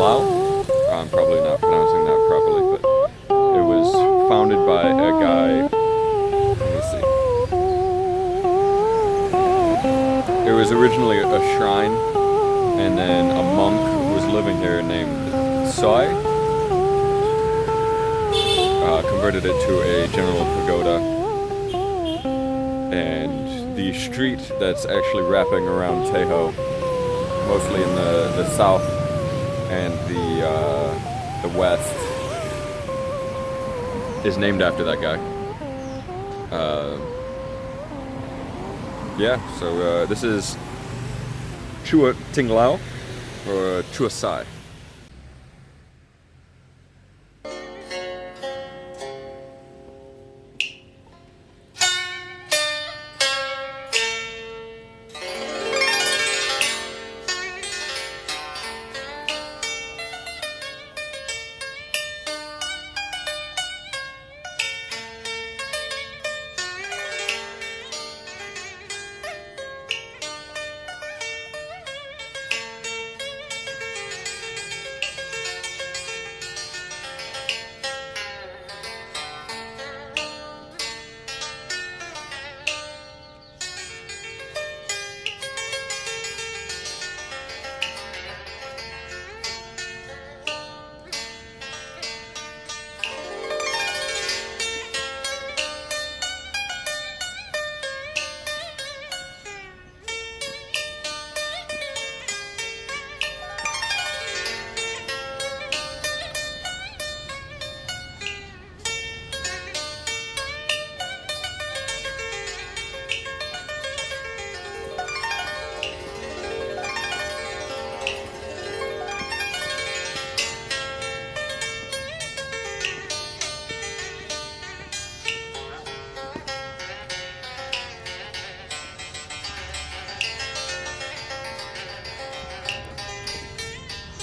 Lao. I'm probably not pronouncing that properly, but it was founded by a guy. Let me see. It was originally a shrine, and then a monk who was living here named Soi converted it to a general pagoda. And the street that's actually wrapping around Tay Ho, mostly in the south and the west, is named after that guy. Yeah, so this is Chua Ting Lao, or Chua Sai.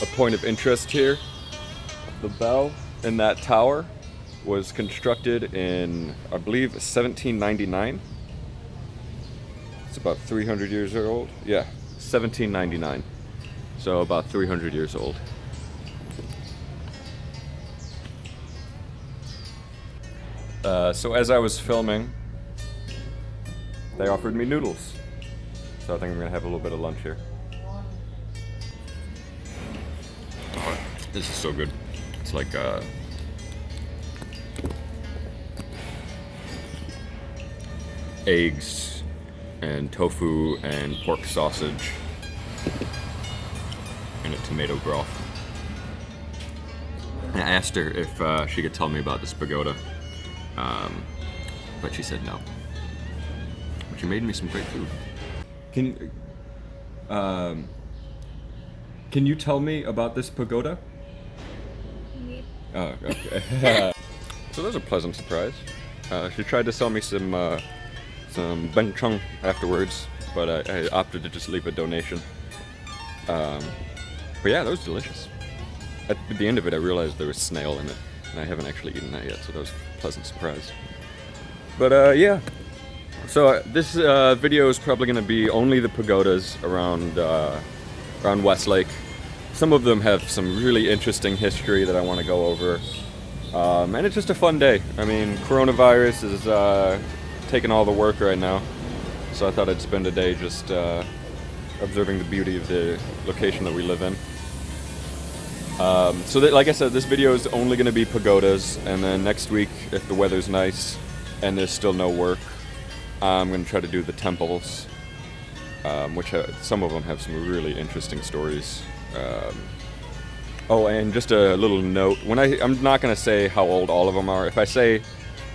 A point of interest here, the bell in that tower was constructed in, I believe, 1799. It's about 300 years old. Yeah, 1799. So about 300 years old. So as I was filming, they offered me noodles. So I think I'm gonna have a little bit of lunch here. This is so good. It's like eggs and tofu and pork sausage and a tomato broth. And I asked her if she could tell me about this pagoda, but she said no. But she made me some great food. Can you tell me about this pagoda? Oh, okay. So that was a pleasant surprise. She tried to sell me some benchung afterwards, but I opted to just leave a donation. But yeah, that was delicious. At the end of it, I realized there was snail in it, and I haven't actually eaten that yet, so that was a pleasant surprise. But yeah, so this video is probably going to be only the pagodas around Westlake. Some of them have some really interesting history that I want to go over. And it's just a fun day. I mean, coronavirus is taking all the work right now. So I thought I'd spend a day just observing the beauty of the location that we live in. So that, like I said, this video is only going to be pagodas. And then next week, if the weather's nice and there's still no work, I'm going to try to do the temples, which some of them have some really interesting stories. Oh, and just a little note, I'm not going to say how old all of them are. If I say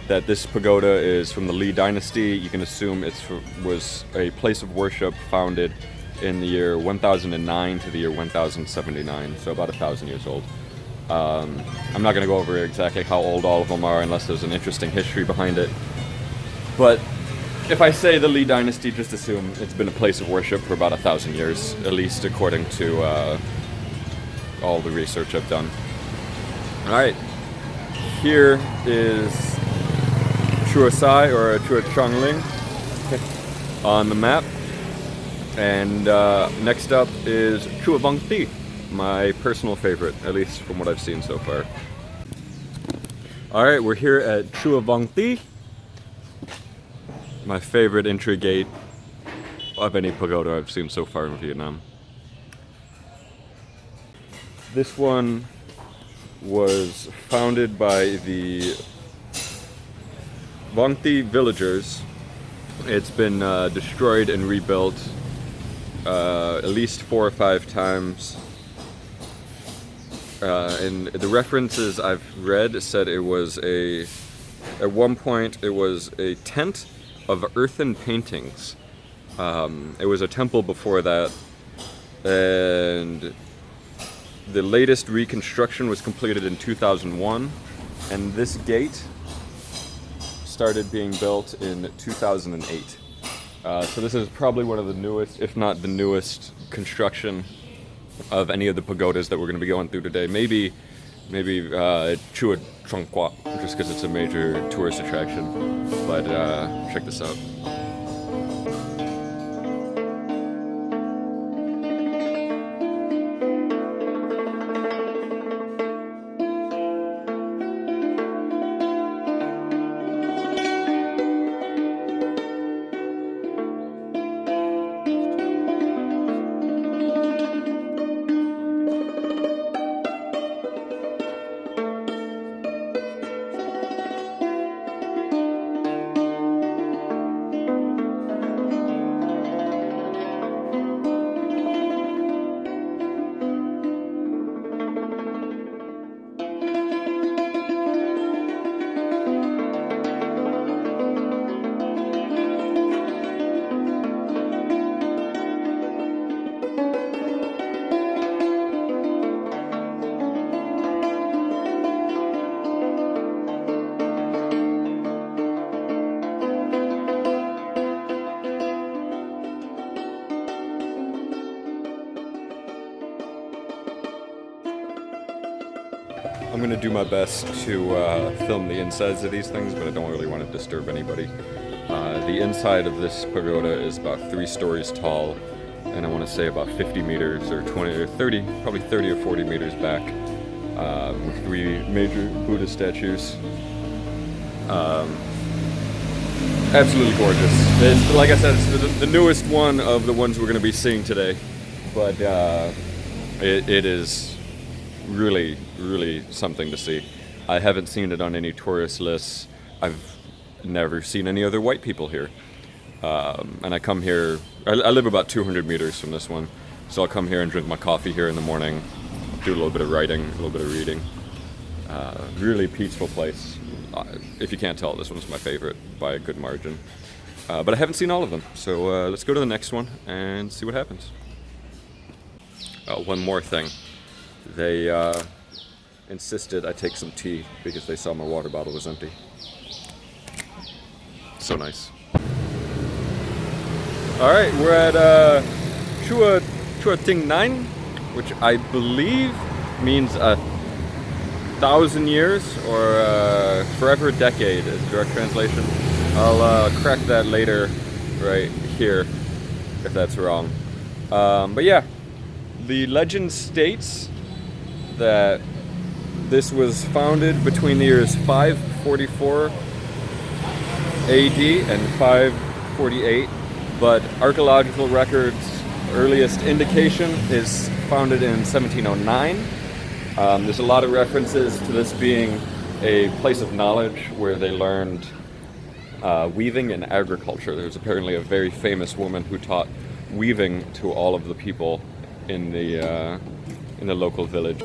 that this pagoda is from the Lee Dynasty, you can assume it was a place of worship founded in the year 1009 to the year 1079, so about 1,000 years old. I'm not going to go over exactly how old all of them are unless there's an interesting history behind it. But if I say the Lee Dynasty, just assume it's been a place of worship for about 1,000 years, at least according to all the research I've done. Alright, here is Chua Sai, or Chua Chongling, on the map. And next up is Chua Vong Thi. my personal favorite, at least from what I've seen so far. Alright, we're here at Chùa Vong Thi, my favorite entry gate of any pagoda I've seen so far in Vietnam. This one was founded by the Vong Thi villagers. It's been destroyed and rebuilt at least 4 or 5 times. And the references I've read said it was at one point it was a tent of earthen paintings. It was a temple before that, and the latest reconstruction was completed in 2001, and this gate started being built in 2008. So this is probably one of the newest, if not the newest, construction of any of the pagodas that we're going to be going through today. Maybe Chua Trong Quoc, just because it's a major tourist attraction. But check this out. I'm going to do my best to film the insides of these things, but I don't really want to disturb anybody. The inside of this pagoda is about 3 stories tall, and I want to say about 50 meters or 20 or 30, probably 30 or 40 meters back, with 3 major Buddha statues. Absolutely gorgeous. It's, like I said, it's the newest one of the ones we're going to be seeing today, but it is really something to see. I haven't seen it on any tourist lists. I've never seen any other white people here. And I come here, I live about 200 meters from this one, so I'll come here and drink my coffee here in the morning, do a little bit of writing, a little bit of reading. Really peaceful place. If you can't tell, this one's my favorite by a good margin. But I haven't seen all of them, so let's go to the next one and see what happens. One more thing. They insisted I take some tea because they saw my water bottle was empty. So nice. Alright, we're at Chua Ting 9, which I believe means 1,000 years or forever decade is the direct translation. I'll correct that later right here if that's wrong. But yeah, the legend states that this was founded between the years 544 AD and 548, but archaeological records' earliest indication is founded in 1709. There's a lot of references to this being a place of knowledge where they learned weaving and agriculture. There's apparently a very famous woman who taught weaving to all of the people in the local village.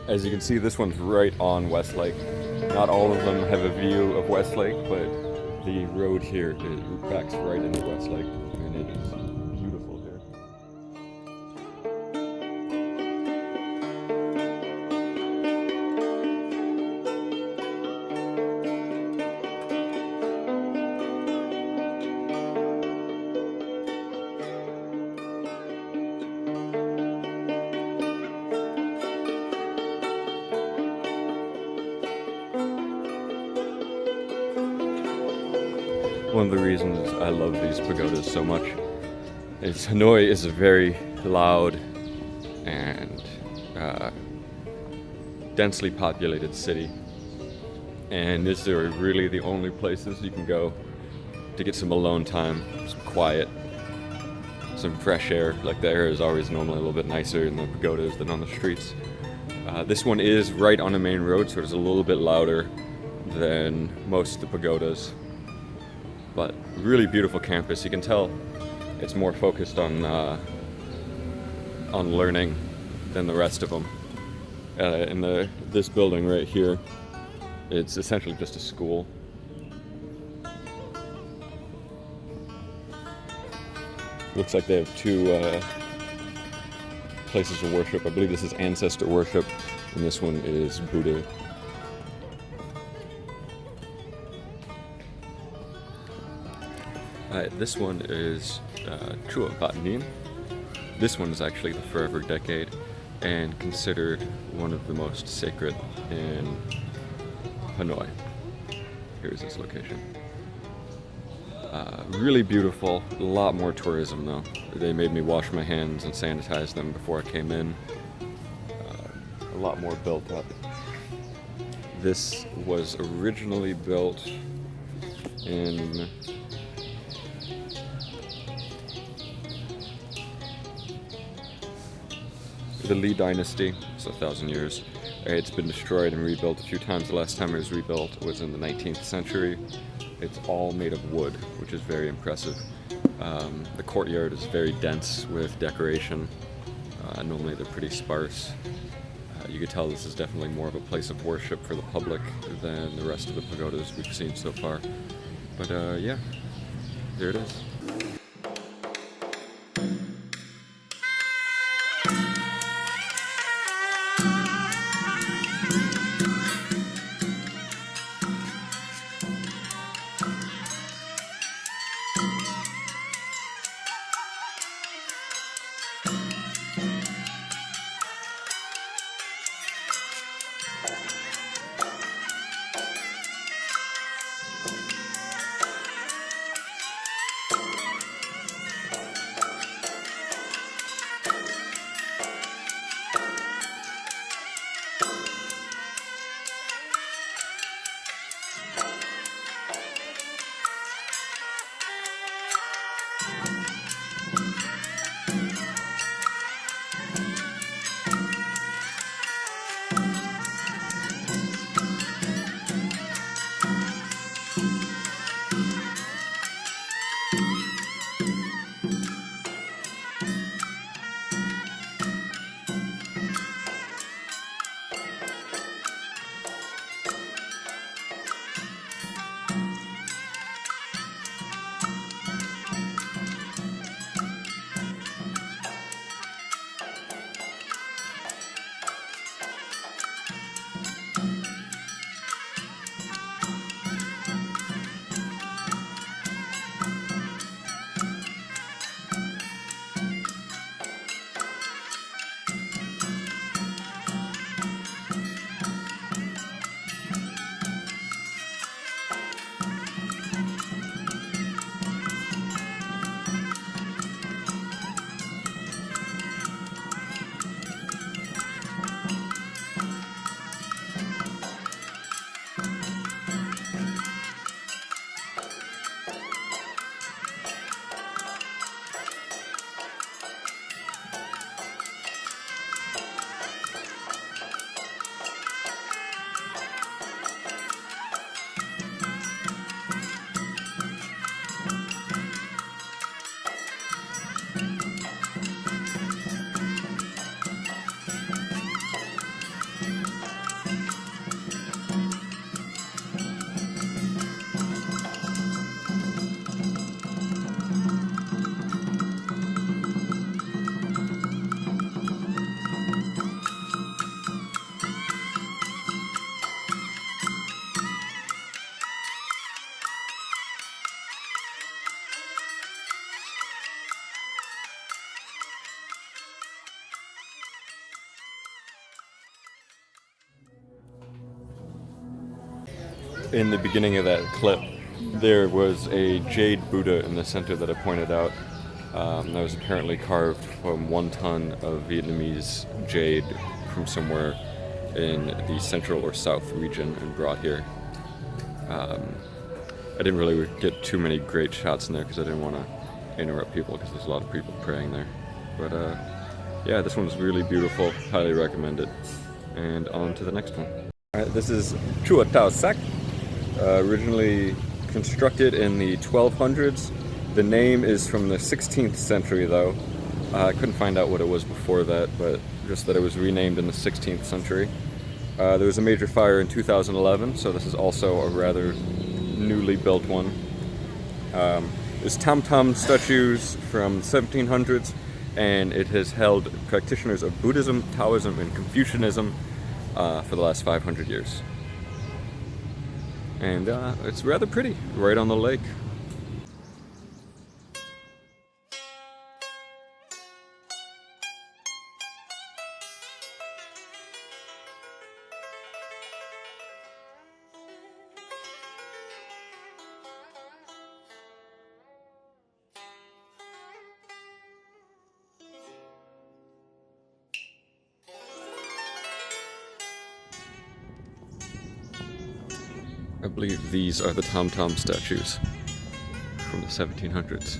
As you can see, this one's right on Westlake. Not all of them have a view of Westlake, but the road here backs right into Westlake, and it is beautiful here. One of the reasons I love these pagodas so much Hanoi is a very loud and densely populated city, and these are really the only places you can go to get some alone time, some quiet, some fresh air. Like, the air is always normally a little bit nicer in the pagodas than on the streets. This one is right on a main road, so it's a little bit louder than most of the pagodas. But really beautiful campus. You can tell it's more focused on learning than the rest of them. In this building right here, it's essentially just a school. Looks like they have two places of worship. I believe this is ancestor worship, and this one is Buddha. This one is Chua Bat Nin. This one is actually the Forever Decade, and considered one of the most sacred in Hanoi. Here's its location. Really beautiful, a lot more tourism though. They made me wash my hands and sanitize them before I came in. A lot more built up. This was originally built in the Li Dynasty, so 1,000 years. It's been destroyed and rebuilt a few times. The last time it was rebuilt was in the 19th century. It's all made of wood, which is very impressive. The courtyard is very dense with decoration. Normally they're pretty sparse. You could tell this is definitely more of a place of worship for the public than the rest of the pagodas we've seen so far. But yeah, there it is. In the beginning of that clip, there was a jade Buddha in the center that I pointed out. That was apparently carved from 1 ton of Vietnamese jade from somewhere in the central or south region and brought here. I didn't really get too many great shots in there because I didn't want to interrupt people because there's a lot of people praying there. But yeah, this one's really beautiful. Highly recommend it. And on to the next one. Alright, this is Chua Tao Sak, originally constructed in the 1200s. The name is from the 16th century though. I couldn't find out what it was before that, but just that it was renamed in the 16th century. There was a major fire in 2011, so this is also a rather newly built one. There's tam-tam statues from 1700s, and it has held practitioners of Buddhism, Taoism, and Confucianism for the last 500 years. And it's rather pretty, right on the lake. I believe these are the tom-tom statues from the 1700s.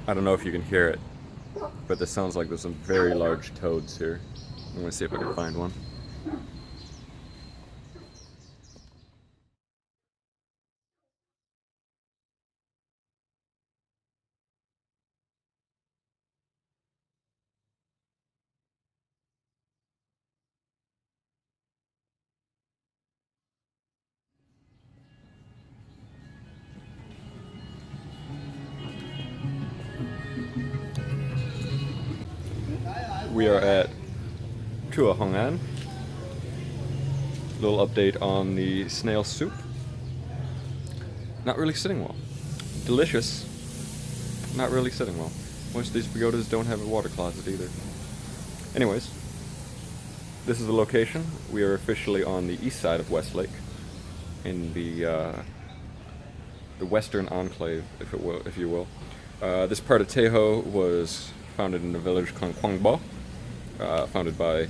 I don't know if you can hear it, but this sounds like there's some very large toads here. I'm gonna see if I can find one. We are at Chua Hong An. Little update on the snail soup. Not really sitting well. Delicious. Not really sitting well. Most of these pagodas don't have a water closet either. Anyways, this is the location. We are officially on the east side of Westlake, in the western enclave, if you will. This part of Tay Ho was founded in a village called Quang Bo, founded by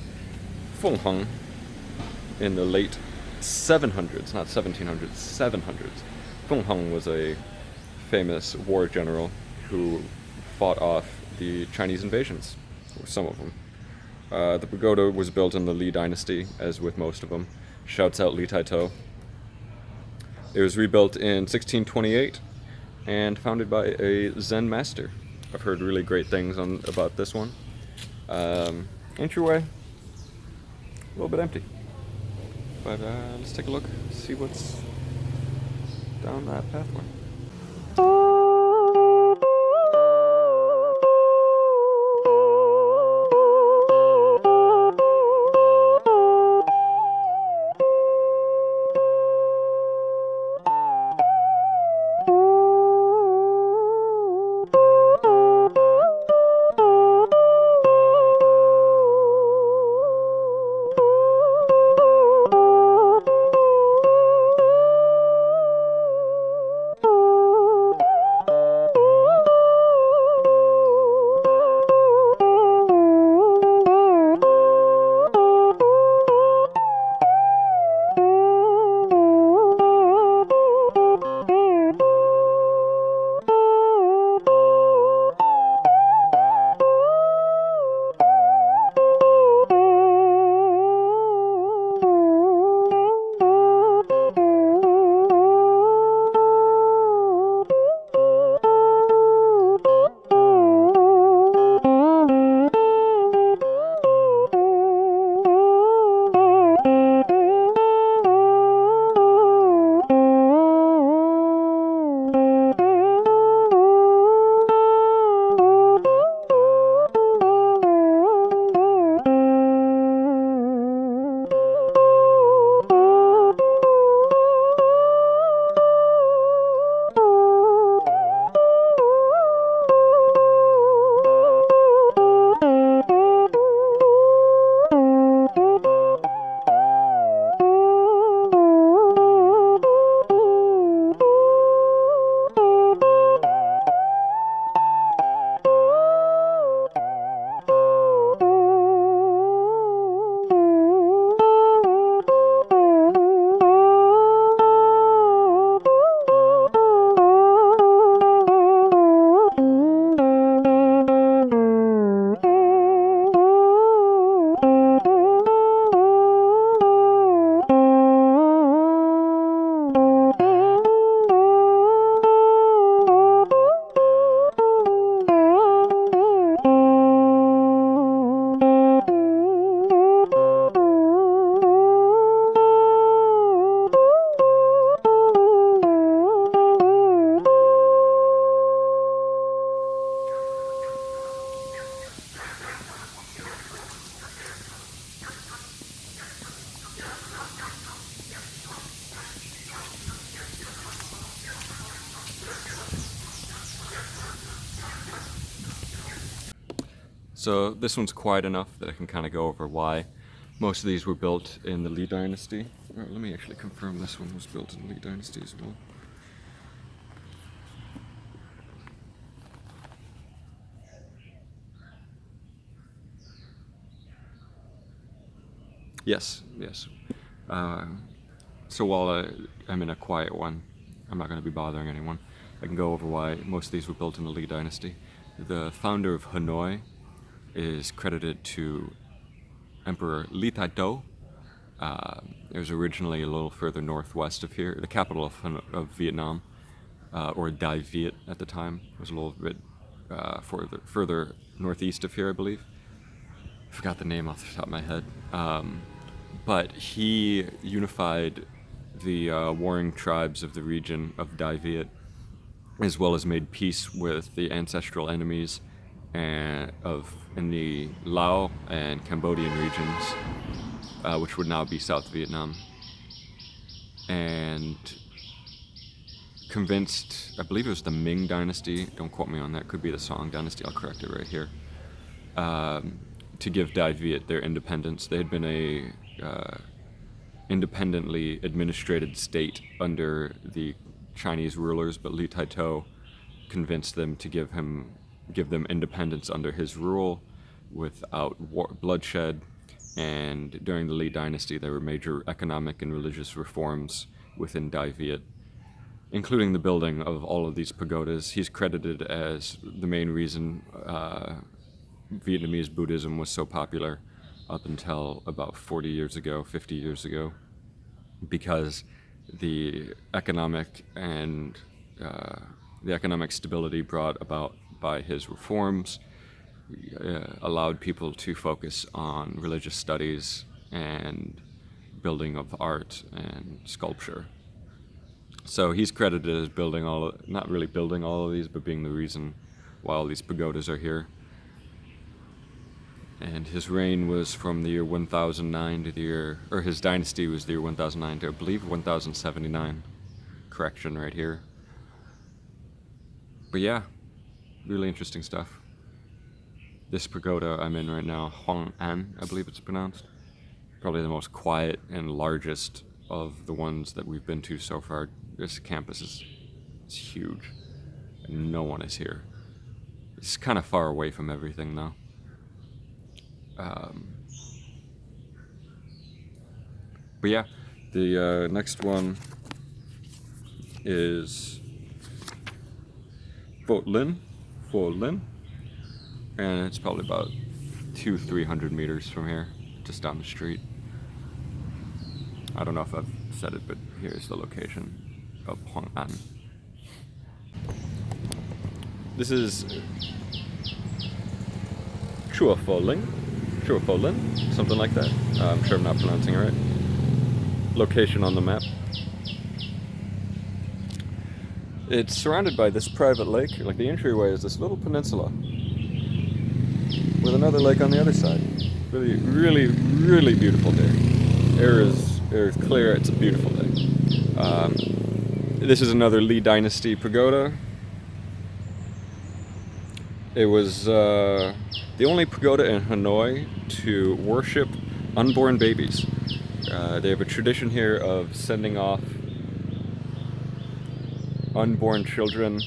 Pho Linh in the late 700s, not 1700s, 700s. Pho Linh was a famous war general who fought off the Chinese invasions, or some of them. The pagoda was built in the Li dynasty, as with most of them. Shouts out Li Tai To. It was rebuilt in 1628 and founded by a Zen master. I've heard really great things about this one. Entryway, a little bit empty. But let's take a look, see what's down that pathway. So this one's quiet enough that I can kind of go over why most of these were built in the Li Dynasty. Let me actually confirm this one was built in the Li Dynasty as well. Yes. So while I'm in a quiet one, I'm not going to be bothering anyone. I can go over why most of these were built in the Li Dynasty. The founder of Hanoi is credited to Emperor Li Tay Ho. It was originally a little further northwest of here, the capital of Vietnam, or Dai Viet at the time. It was a little bit further northeast of here, I believe. I forgot the name off the top of my head. But he unified the warring tribes of the region of Dai Viet, as well as made peace with the ancestral enemies in the Lao and Cambodian regions, which would now be South Vietnam, and convinced, I believe it was the Ming Dynasty, don't quote me on that, could be the Song Dynasty, I'll correct it right here, to give Dai Viet their independence. They had been a independently administrated state under the Chinese rulers, but Li Tay Ho convinced them to give them independence under his rule without bloodshed. And during the Li Dynasty, there were major economic and religious reforms within Dai Viet, including the building of all of these pagodas. He's credited as the main reason Vietnamese Buddhism was so popular up until about 40 years ago, 50 years ago, because the economic stability brought about by his reforms allowed people to focus on religious studies and building of art and sculpture. So he's credited as not really building all of these, but being the reason why all these pagodas are here. And his reign was from the year 1009 to his dynasty was the year 1009 to, I believe, 1079. Correction right here. But yeah, really interesting stuff. This pagoda I'm in right now, Hoang An, I believe it's pronounced. Probably the most quiet and largest of the ones that we've been to so far. This campus is huge, and no one is here. It's kind of far away from everything though. But yeah, the next one is Pho Linh, and it's probably about 200-300 meters from here, just down the street. I don't know if I've said it, but here's the location of Hoang An. This is Pho Linh, something like that. I'm sure I'm not pronouncing it right. Location on the map. It's surrounded by this private lake. Like, the entryway is this little peninsula with another lake on the other side. Really, really, really beautiful day. Air is clear. It's a beautiful day. This is another Li Dynasty pagoda. It was the only pagoda in Hanoi to worship unborn babies. They have a tradition here of sending off unborn children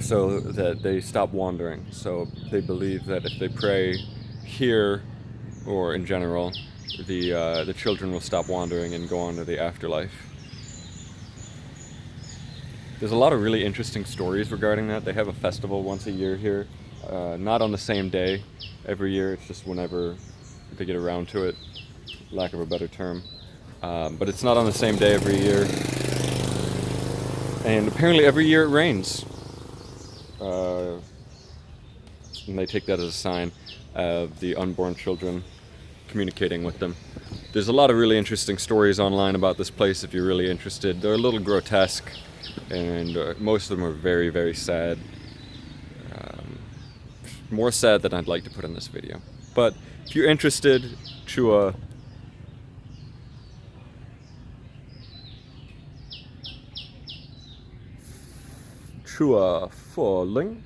so that they stop wandering. So they believe that if they pray here, or in general, the children will stop wandering and go on to the afterlife. There's a lot of really interesting stories regarding that. They have a festival once a year here, not on the same day every year. It's just whenever they get around to it, lack of a better term. But it's not on the same day every year. And apparently every year it rains. And they take that as a sign of the unborn children communicating with them. There's a lot of really interesting stories online about this place if you're really interested. They're a little grotesque, and most of them are very, very sad. More sad than I'd like to put in this video. But if you're interested, Pho Linh.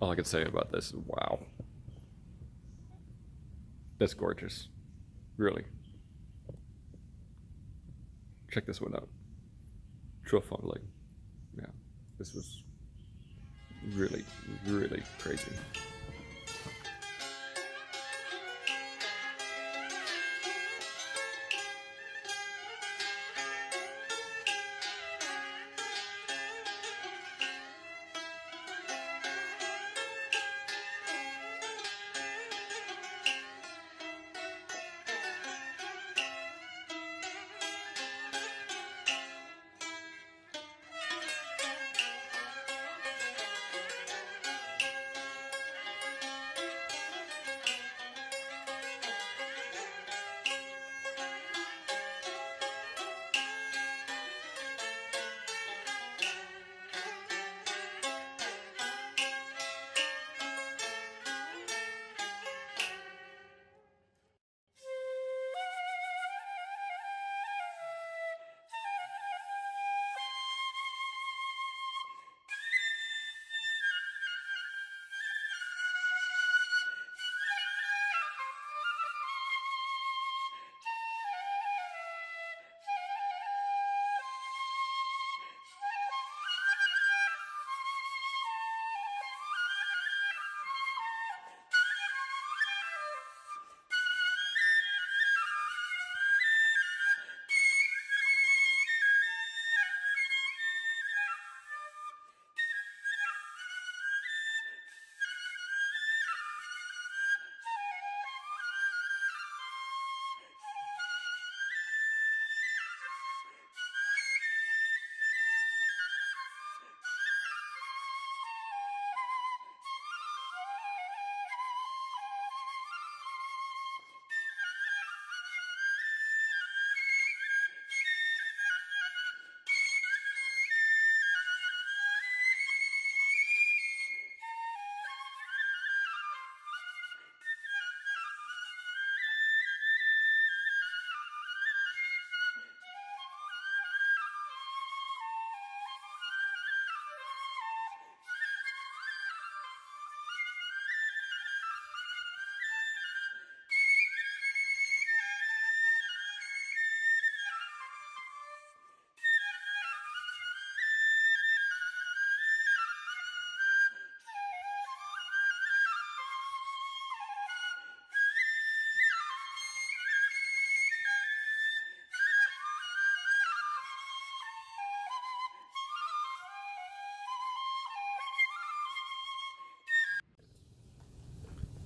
all I can say about this is wow. That's gorgeous. Really. Check this one out. Pho Linh. Yeah. This was really, really crazy.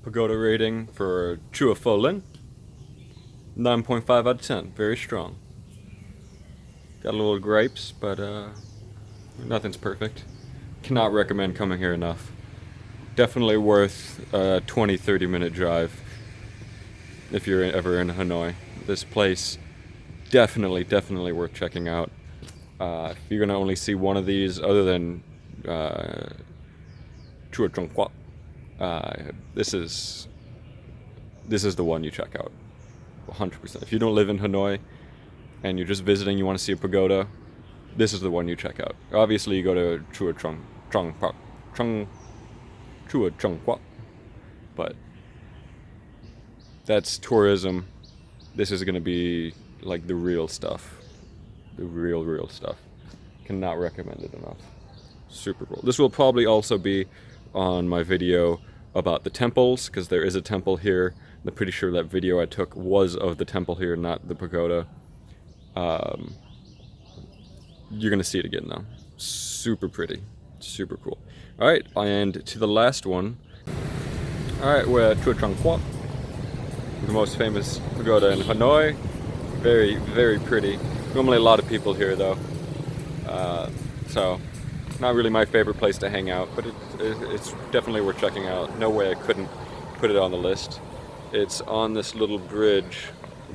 Pagoda rating for Pho Linh, 9.5 out of 10. Very strong. Got a little gripes, but nothing's perfect. Cannot recommend coming here enough. Definitely worth a 20-30 minute drive if you're ever in Hanoi. This place, definitely worth checking out. If you're gonna only see one of these, other than Chua Trung Quoc, this is the one you check out, 100%. If you don't live in Hanoi and you're just visiting, you want to see a pagoda, this is the one you check out. Obviously, you go to Chua Trung Quoc, but that's tourism. This is going to be like the real stuff, the real stuff. Cannot recommend it enough. Super cool. This will probably also be on my video about the temples, because there is a temple here. I'm pretty sure that video I took was of the temple here, not the pagoda. You're gonna see it again though. Super pretty, super cool. All right, and to the last one. All right, we're at Chua Trung Quoc, the most famous pagoda in Hanoi. Very pretty. Normally a lot of people here though, so not really my favorite place to hang out, but it's definitely worth checking out. No way I couldn't put it on the list. It's on this little bridge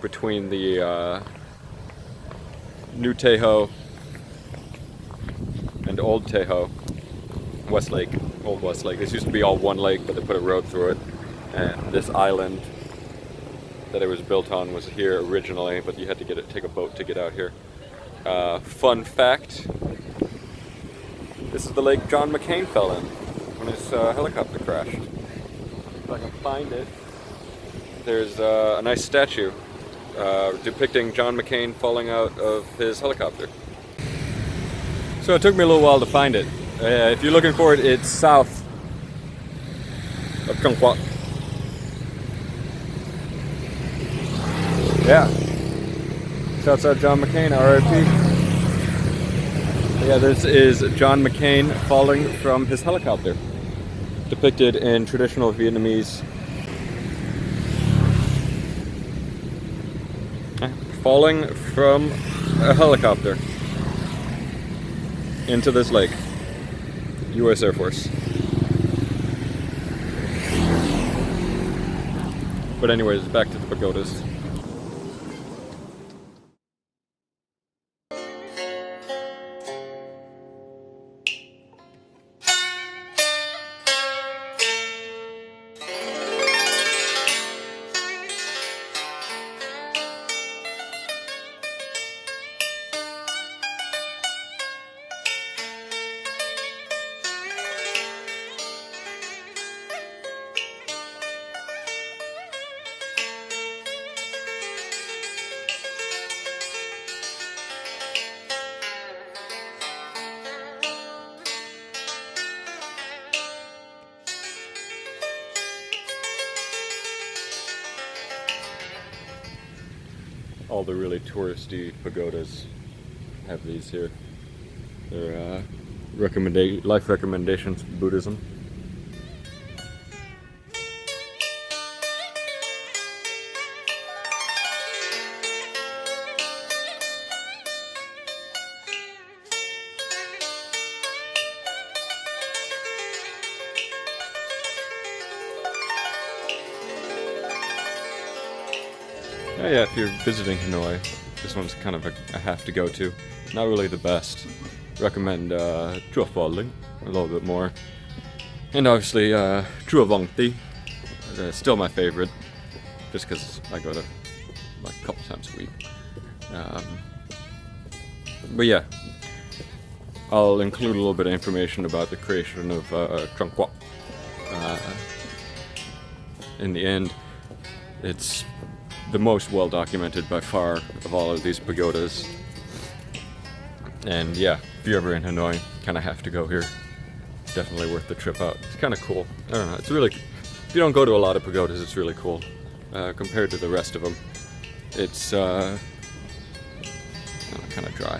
between the new Tay Ho and old Tay Ho, West Lake, old West Lake. This used to be all one lake, but they put a road through it. And this island that it was built on was here originally, but you had to take a boat to get out here. Fun fact, this is the lake John McCain fell in when his helicopter crashed. If I can find it, there's a nice statue depicting John McCain falling out of his helicopter. So it took me a little while to find it. If you're looking for it, it's south of Trung Quoc. Yeah. Shouts out John McCain, RIP. Yeah, this is John McCain falling from his helicopter, depicted in traditional Vietnamese. Falling from a helicopter into this lake. U.S. Air Force. But anyways, back to the pagodas. All the really touristy pagodas have these here. They're life recommendations for Buddhism. Oh yeah, if you're visiting Hanoi, this one's kind of a have to go to. Not really the best. Recommend Pho Linh a little bit more. And obviously Vong Thi. Still my favorite, just because I go there like a couple times a week. But yeah, I'll include a little bit of information about the creation of Trung Quoc. In the end, it's the most well documented by far of all of these pagodas. And yeah, if you're ever in Hanoi, kind of have to go here. Definitely worth the trip out. It's kind of cool. I don't know, it's really, if you don't go to a lot of pagodas, it's really cool. Compared to the rest of them, it's kind of dry.